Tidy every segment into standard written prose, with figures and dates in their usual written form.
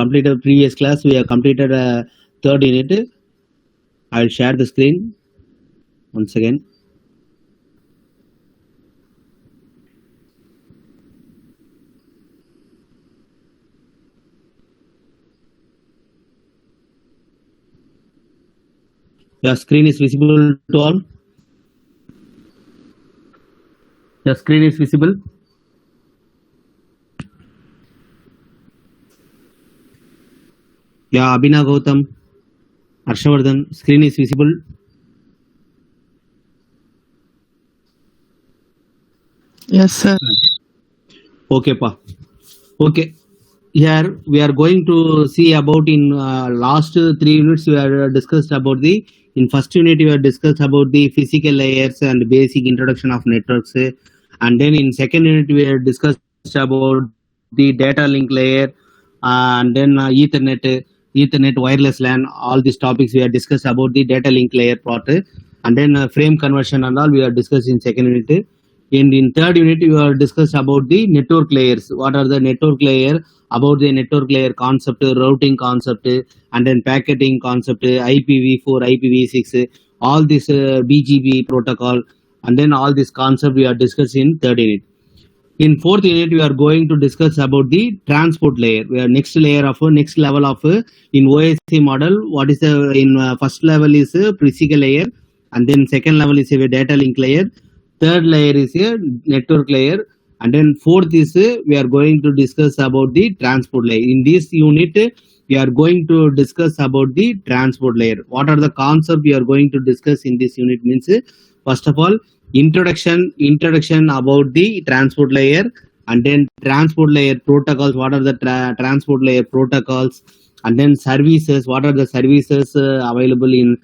completed previous class. We have completed third unit. I will share the screen once again. Your screen is visible to all. Your screen is visible. Yeah, Abhinav Gautam, Harshavardhan, screen is visible. Yes, sir. Okay, pa. Okay. Here we are going to see about in last 3 units we are discussed about the in first unit we have discussed about the physical layers and basic introduction of networks, and then in second unit we have discussed about the data link layer, and then Ethernet, wireless LAN, all these topics we have discussed about the data link layer part, and then frame conversion and all we have discussed in second unit. In third unit, we have discussed about the network layers. What are the network layer? About the network layer concept, routing concept, and then packaging concept, IPv4, IPv6, all this BGP protocol, and then all this concept we are discussed in third unit. In fourth unit, we are going to discuss about the transport layer. We are next level of in OSI model. What is the in first level is physical layer, and then second level is a data link layer. Third layer is a network layer, and then fourth is we are going to discuss about the transport layer. In this unit, we are going to discuss about the transport layer. What are the concepts we are going to discuss in this unit means, first of all, introduction about the transport layer, and then transport layer protocols. What are the transport layer protocols, and then services. What are the services available in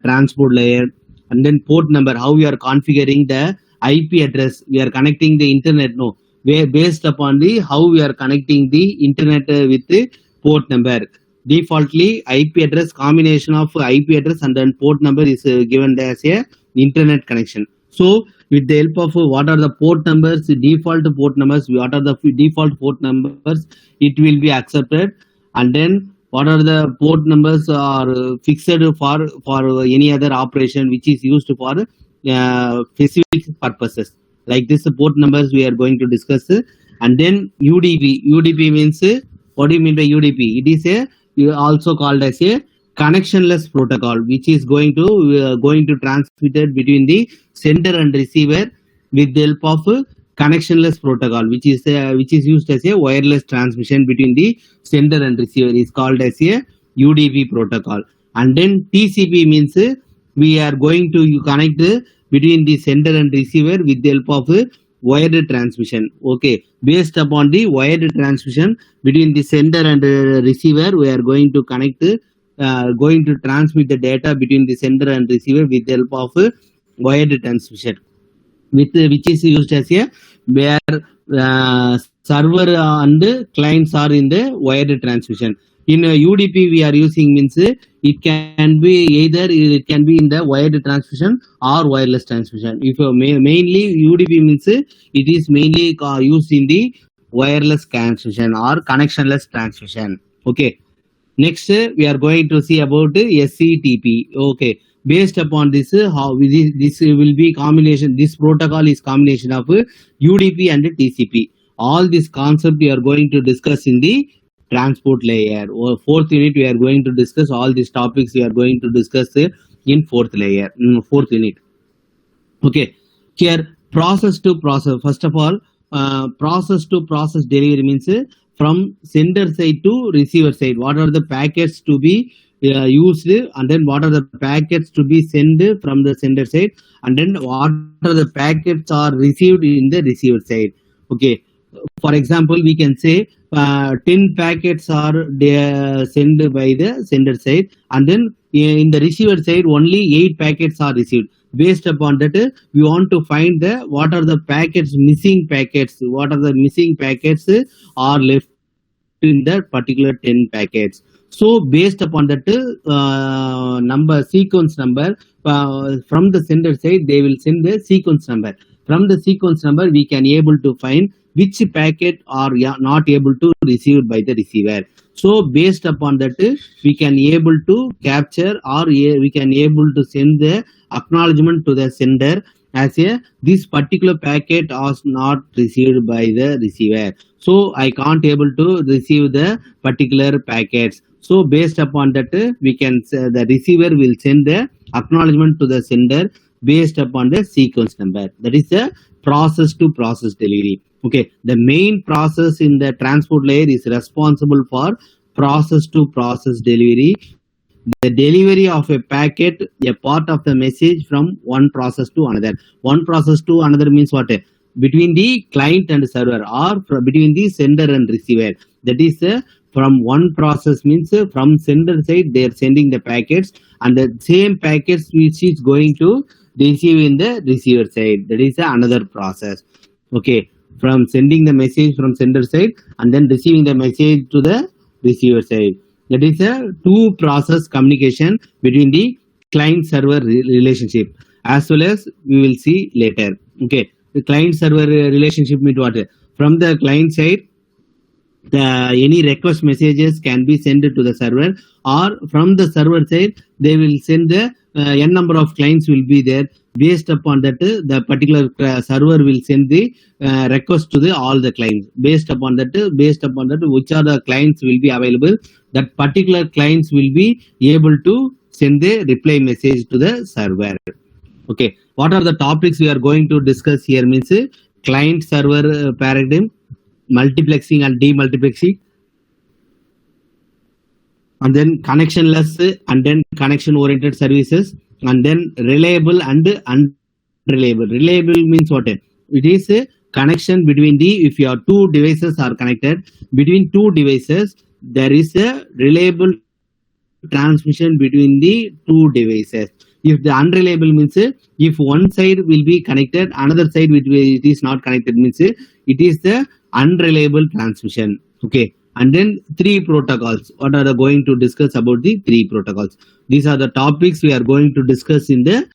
transport layer, and then port number, how we are configuring the IP address. We are connecting the internet, no, where based upon the how we are connecting the internet with the port number. Defaultly IP address, combination of IP address and then port number is given as a internet connection. So with the help of what are the port numbers, default port numbers, what are the default port numbers, it will be accepted, and then what are the port numbers are fixed for any other operation which is used for specific purposes. Like this port numbers we are going to discuss, and then UDP means, what do you mean by UDP? It is a also called as a connectionless protocol, which is going to transmitted between the sender and receiver with the help of connectionless protocol, which is used as a wireless transmission between the sender and receiver, is called as a UDP protocol. And then TCP means we are going to connect between the sender and receiver with the help of wired transmission. Okay, based upon the wired transmission between the sender and receiver, we are going to connect, going to transmit the data between the sender and receiver with the help of wired transmission, which is used as a where server and clients are in the wired transmission. In UDP we are using means it can be either it can be in the wired transmission or wireless transmission. If mainly UDP means it is mainly used in the wireless transmission or connectionless transmission. Okay. Next we are going to see about SCTP. Okay. Based upon this, how this will be combination. This protocol is combination of UDP and TCP. All this concept we are going to discuss in the transport layer. Or fourth unit we are going to discuss all these topics. We are going to discuss in fourth unit. Okay. Here process to process. First of all, process to process delivery means from sender side to receiver side. What are the packets to be used, and then what are the packets to be sent from the sender side, and then what are the packets are received in the receiver side. Okay, for example we can say 10 packets are sent by the sender side, and then in the receiver side only 8 packets are received. Based upon that we want to find what are the packets, missing packets, what are the missing packets are left in that particular 10 packets. So based upon that sequence number from the sender side, they will send the sequence number. From the sequence number, we can able to find which packet are not able to received by the receiver. So based upon that, we can able to capture or we can able to send the acknowledgement to the sender as a this particular packet was not received by the receiver. So I can't able to receive the particular packets. So based upon that, we can the receiver will send the acknowledgement to the sender based upon the sequence number. That is the process to process delivery. Okay, the main process in the transport layer is responsible for process to process delivery. The delivery of a packet, a part of the message from one process to another. One process to another means what? Between the client and server, or between the sender and receiver. That is from one process means from sender side they are sending the packets, and the same packets which is going to receive in the receiver side. That is another process. Okay, from sending the message from sender side and then receiving the message to the receiver side. That is a two process communication between the client server relationship, as well as we will see later. Okay, the client server relationship means what? From the client side, any request messages can be sent to the server, or from the server side they will send the n number of clients will be there. Based upon that, the particular server will send the request to the all the clients. Based upon that, which are the clients will be available, that particular clients will be able to send the reply message to the server. Okay, what are the topics we are going to discuss here means client server paradigm, multiplexing and demultiplexing, and then connectionless and then connection oriented services, and then reliable and unreliable. Reliable means what? It is a connection between the, if your two devices are connected, between two devices there is a reliable transmission between the two devices. If the unreliable means if one side will be connected, another side which it is not connected means it is the unreliable transmission. Okay, and then three protocols. What are the going to discuss about the three protocols? These are the topics we are going to discuss in the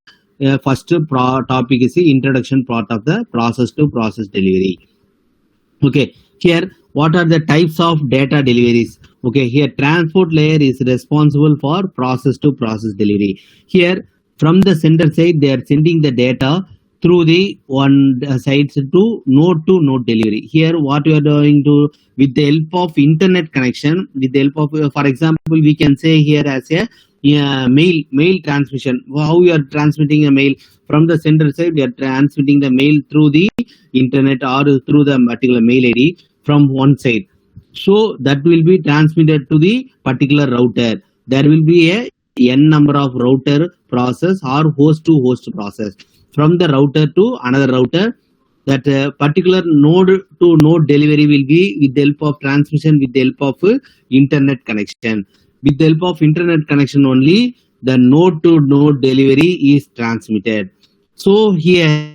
first topic is the introduction part of the process to process delivery. Okay, here what are the types of data deliveries? Okay, here transport layer is responsible for process to process delivery. Here from the sender side they are sending the data through the one side to node delivery. Here what we are doing to, with the help of internet connection, with the help of for example we can say here as a mail transmission. How you are transmitting a mail from the sender side, you are transmitting the mail through the internet or through the particular mail ID from one side. So that will be transmitted to the particular router. There will be a n number of router process or host to host process. From the router to another router, that particular node to node delivery will be with the help of transmission, with the help of internet connection. With the help of internet connection only, the node to node delivery is transmitted. So here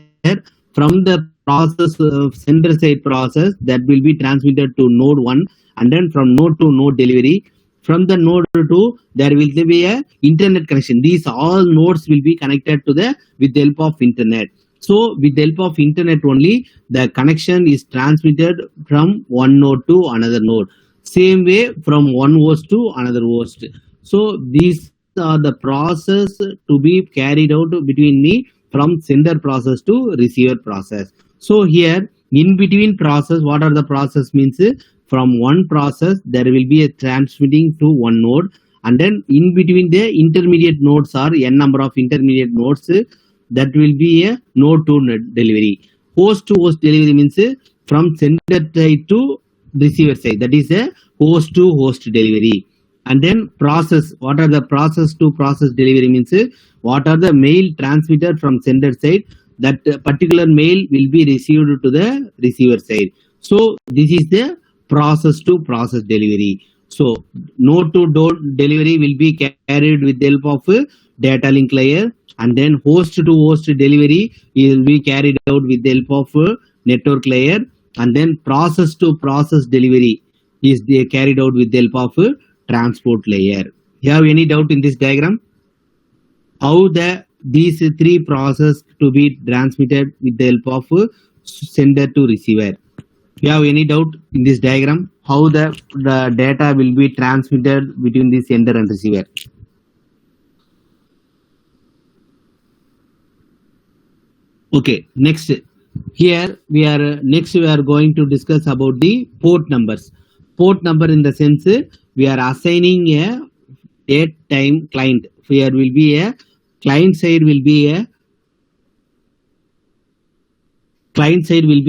from the process sender side process, that will be transmitted to node 1, and then from node to node delivery. From the node 2 there will be a internet connection. These all nodes will be connected to the with the help of internet. So with the help of internet only, the connection is transmitted from one node to another node. Same way from one host to another host. So these are the process to be carried out between me from sender process to receiver process. So here in between process, what are the process means? From one process there will be a transmitting to one node, and then in between the intermediate nodes are n number of intermediate nodes, that will be a node to node delivery. Host to host delivery means from sender side to receiver side, that is a host to host delivery. And then process, what are the process to process delivery means what are the mail transmitted from sender side, that particular mail will be received to the receiver side. So this is the process to process delivery. So node to node delivery will be carried with the help of data link layer, and then host to host delivery will be carried out with the help of network layer, and then process to process delivery is carried out with the help of transport layer. You have any doubt in this diagram? How the these three processes to be transmitted with the help of sender to receiver. You have any doubt in this diagram how the data will be transmitted between the sender and receiver? Okay, next here we are going to discuss about the port numbers. Port number in the sense we are assigning a date time client. Here will be a client side will be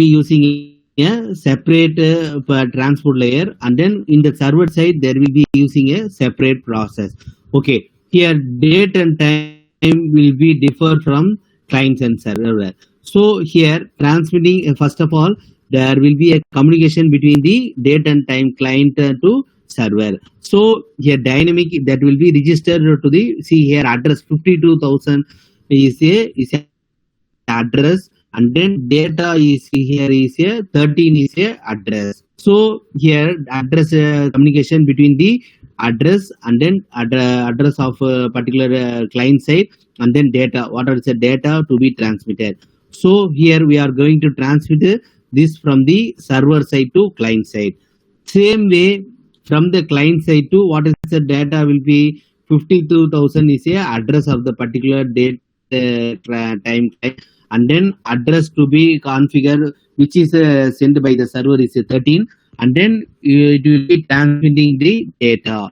using a separate transport layer, and then in the server side there will be using a separate process. Okay, here date and time will be differ from clients and server. So here transmitting, first of all there will be a communication between the date and time client to server. So here dynamic that will be registered to the, see here address 52,000 is a address, and then data is here is a 13 is a address. So here address communication between the address and then address of a particular client side, and then data, what are the data to be transmitted. So here we are going to transmit this from the server side to client side. Same way from the client side to what is the data will be 52,000 is a address of the particular date time, and then address to be configured which is sent by the server is 13, and then it will be transmitting the data.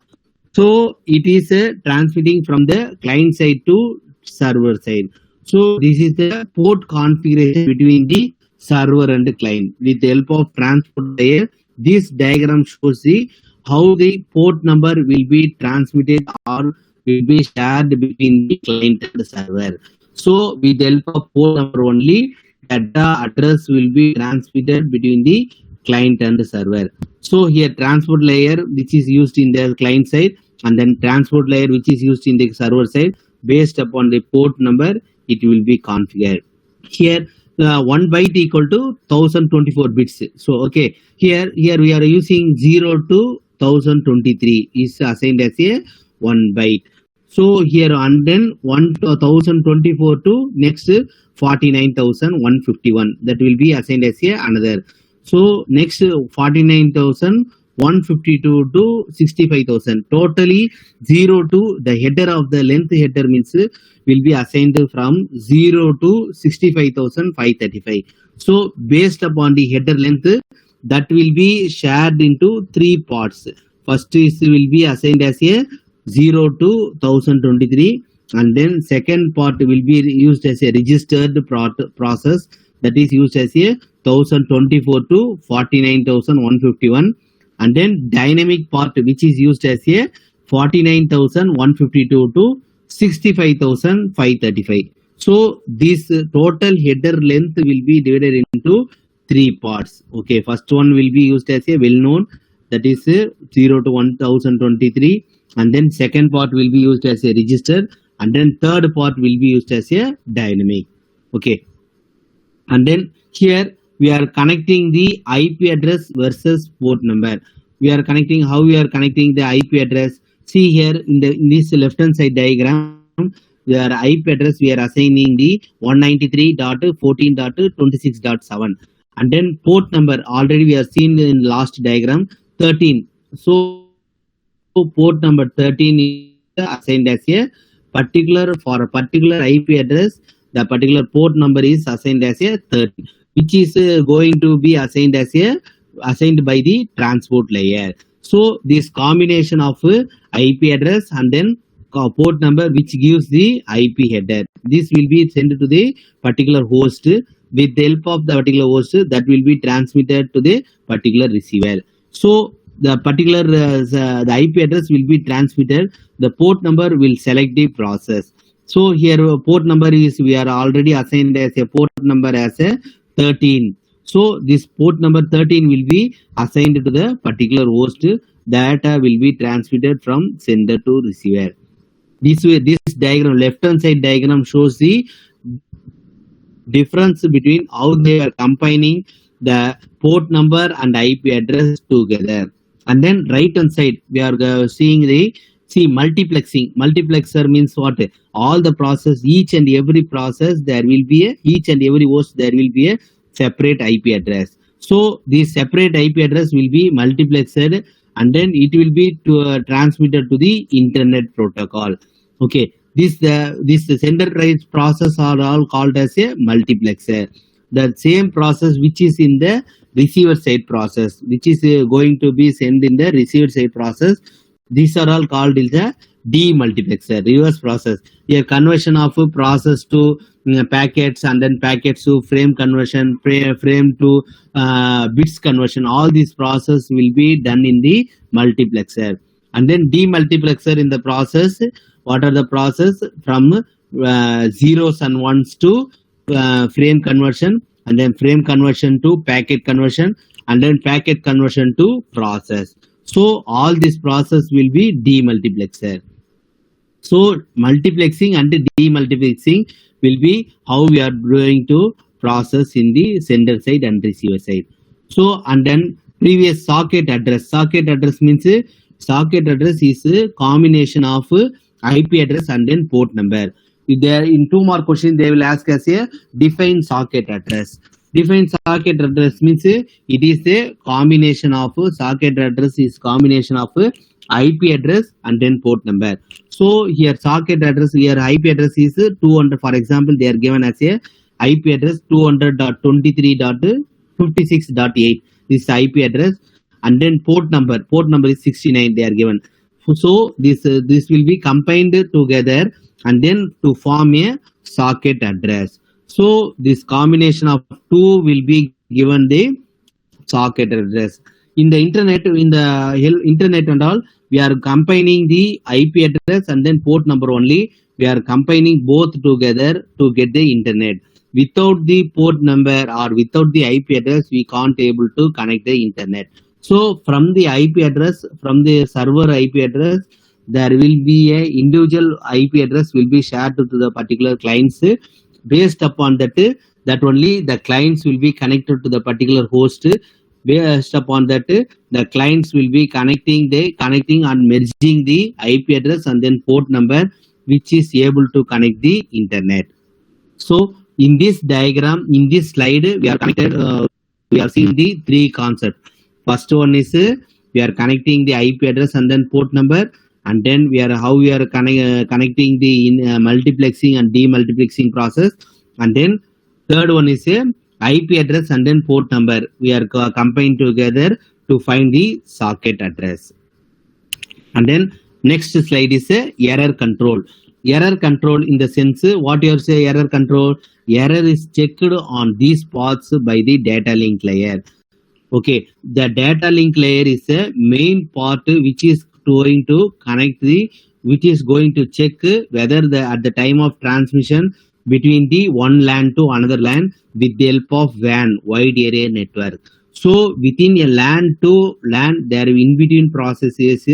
So it is transmitting from the client side to server side. So this is the port configuration between the server and the client with the help of transport layer. This diagram shows the how the port number will be transmitted or will be shared between the client and the server. So with the help of port number only, data address will be transmitted between the client and the server. So here transport layer which is used in the client side, and then transport layer which is used in the server side, based upon the port number it will be configured. Here 1 byte equal to 1024 bits. So okay, here we are using 0 to 1023 is assigned as a 1 byte. So here and then 1024 to next 49,151 that will be assigned as a another. So next 49,152 to 65,000. Totally 0 to the header of the length header means will be assigned from 0 to 65,535. So based upon the header length that will be shared into three parts. First is will be assigned as a 0 to 1023, and then second part will be used as a registered process that is used as a 1024 to 49,151, and then dynamic part which is used as a 49,152 to 65,535. So this total header length will be divided into three parts. Okay, first one will be used as a well known, that is 0 to 1023, and then second part will be used as a register, and then third part will be used as a dynamic. Okay, and then here we are connecting the IP address versus port number. We are connecting, how we are connecting the IP address. See here in this left hand side diagram, where IP address we are assigning the 193.14.26.7, and then port number already we have seen in last diagram 13. So port number 13 is assigned as a particular, for a particular IP address, the particular port number is assigned as a 13, which is going to be assigned as a by the transport layer. So this combination of IP address and then port number which gives the IP header, this will be sent to the particular host. With the help of the particular host, that will be transmitted to the particular receiver. So the particular the IP address will be transmitted, the port number will select the process. So here port number is, we are already assigned as a port number as a 13. So this port number 13 will be assigned to the particular host. Data will be transmitted from sender to receiver. This way, this diagram, left hand side diagram, shows the difference between how they are combining the port number and IP address together. And then right hand side we are seeing the See, multiplexer means what? All the process, each and every process, there will be each and every host, there will be a separate IP address. So this separate IP address will be multiplexed, and then it will be transmitted to the internet protocol. Okay, this sender-side process are all called as a multiplexer. The same process which is in the receiver side process, which is going to be sent in the receiver side process, these are all called in the demultiplexer, reverse process. Here conversion of process to packets, and then packets to frame conversion, frame to bits conversion. All these process will be done in the multiplexer. And then demultiplexer in the process, what are the process? From zeros and ones to frame conversion, and then frame conversion to packet conversion, and then packet conversion to process. So all this process will be demultiplexer. So multiplexing and demultiplexing will be how we are going to process in the sender side and receiver side. So, and then previous socket address. Socket address means socket address is a combination of IP address and then port number. If there in 2 more questions, they will ask us a define socket address. Define socket address means it is a combination of socket address is combination of IP address and then port number. So here socket address, here IP address is 200. For example, they are given as a IP address 200.23.56.8. This IP address, and then port number is 69. They are given. So this will be combined together and then to form a socket address. So this combination of two will be given the socket address. In the internet and all, we are combining the IP address and then port number only. We are combining both together to get the internet. Without the port number or without the IP address, we can't able to connect the internet. So from the IP address, from the server IP address, there will be a individual IP address will be shared to the particular clients. Based upon that only the clients will be connected to the particular host. Based upon that, the clients will be connecting and merging the IP address and then port number, which is able to connect the internet. So in this diagram, in this slide, we are connected. We are seeing the 3 concepts. First one is we are connecting the IP address and then port number, and then we are connecting the multiplexing and demultiplexing process, and then third one is a IP address and then port number. We are combined together to find the socket address. And then next slide is a error control. Error control in the sense, what you say error control? Error is checked on these paths by the data link layer. Okay, the data link layer is a main part which is going to which is going to check whether at the time of transmission between the one LAN to another LAN with the help of WAN, wide area network. So within a LAN to LAN, there in between processes,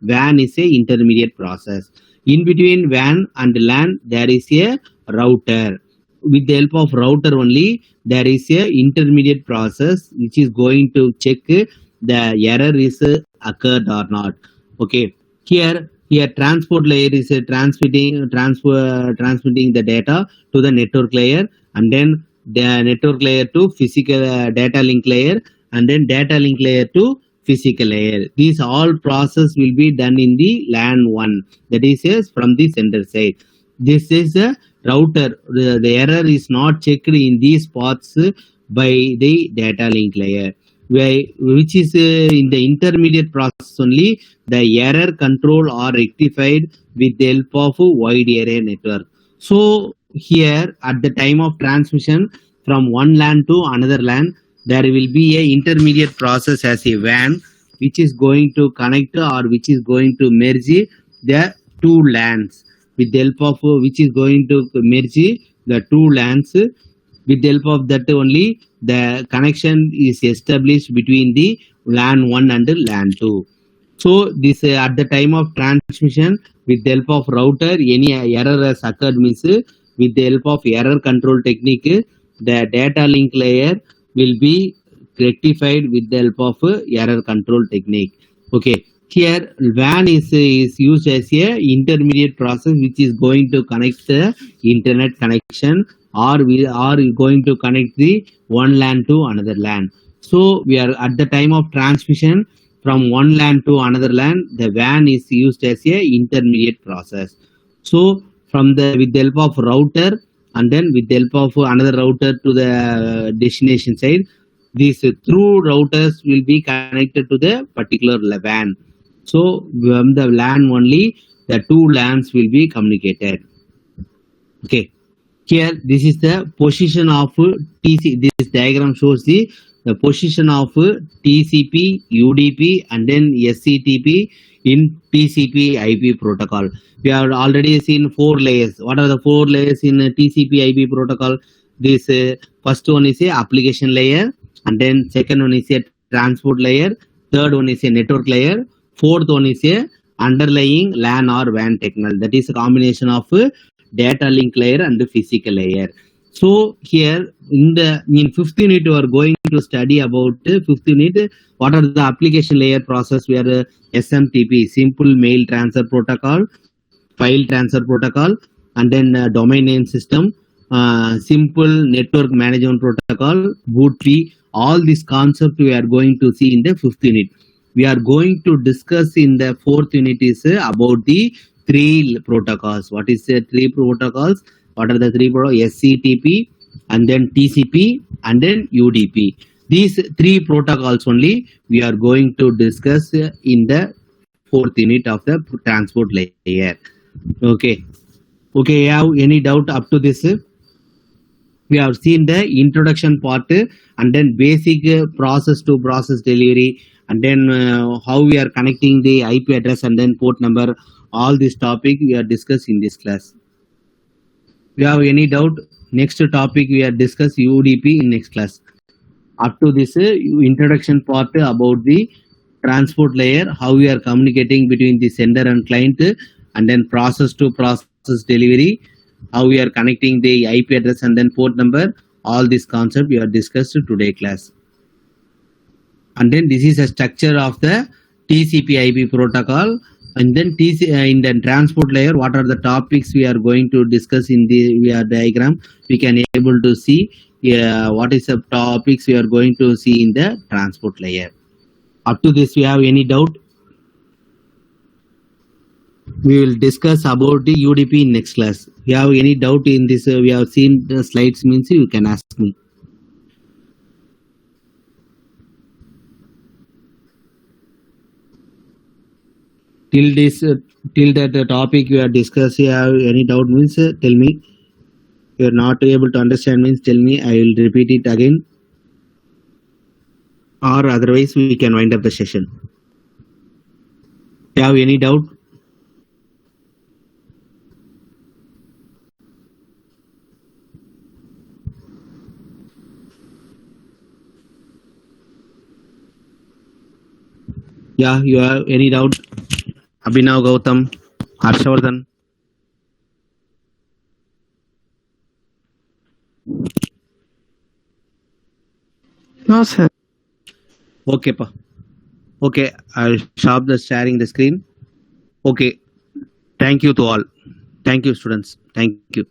WAN is a intermediate process. In between WAN and LAN, there is a router. With the help of router only, there is a intermediate process which is going to check the error is occurred or not. Okay, here transport layer is transmitting the data to the network layer, and then the network layer to physical data link layer, and then data link layer to physical layer. These all process will be done in the LAN 1, that is from the sender side. This is a router. The error is not checked in these paths by the data link layer, which is in the intermediate process only. The error control are rectified with the help of wide area network. So here at the time of transmission from one LAN to another LAN, there will be a intermediate process as a WAN, which is going to connect or which is going to merge the 2 LANs. With the help of which is going to merge the 2 LANs. With the help of that only, the connection is established between the LAN 1 and LAN 2. So this at the time of transmission, with the help of router, any error has occurred means with the help of error control technique, the data link layer will be rectified with the help of error control technique. Okay, Here, WAN is used as a intermediate process which is going to connect the internet connection, or we are going to connect the one LAN to another LAN. So we are at the time of transmission from one LAN to another LAN, the WAN is used as a intermediate process. So from the with the help of router, and then with the help of another router to the destination side, these through routers will be connected to the particular WAN. So from the LAN only, the two LANs will be communicated. Okay. Here, this is the position of TC. This diagram shows the position of TCP, UDP, and then SCTP in TCP IP protocol. We have already seen 4 layers. What are the 4 layers in TCP IP protocol? This first one is a application layer, and then second one is a transport layer, third one is a network layer, fourth one is a underlying LAN or WAN technology. That is a combination of data link layer and the physical layer. So here in fifth unit we are going to study about fifth unit, what are the application layer process where SMTP, simple mail transfer protocol, file transfer protocol, and then domain name system, simple network management protocol, boot tree, all these concepts we are going to see in the fifth unit. We are going to discuss in the fourth unit is about the 3 protocols. What is the 3 protocols? What are the 3 protocols? SCTP, and then TCP, and then UDP. These 3 protocols only we are going to discuss in the fourth unit of the transport layer. Okay. Okay, you have any doubt up to this? We have seen the introduction part, and then basic process to process delivery, and then how we are connecting the IP address and then port number. All this topic we are discussing in this class. If you have any doubt, next topic we are discuss UDP in next class. Up to this introduction part about the transport layer, how we are communicating between the sender and client, and then process to process delivery, how we are connecting the IP address and then port number. All this concept we are discussed today class. And then this is a structure of the TCP IP protocol, and then in the transport layer, what are the topics we are going to discuss in the diagram. We can able to see what is the topics we are going to see in the transport layer. Up to this, we have any doubt? We will discuss about the UDP in next class. If you have any doubt in this, we have seen the slides means you can ask me. Till that topic we are discussing, have any doubt means tell me. If you are not able to understand means tell me, I will repeat it again, or otherwise we can wind up the session. If you have any doubt? Yeah, you have any doubt? Abhinav, Gautam, Harshavardhan. No, sir. Okay, pa. Okay, I'll stop the sharing the screen. Okay, thank you to all. Thank you, students. Thank you.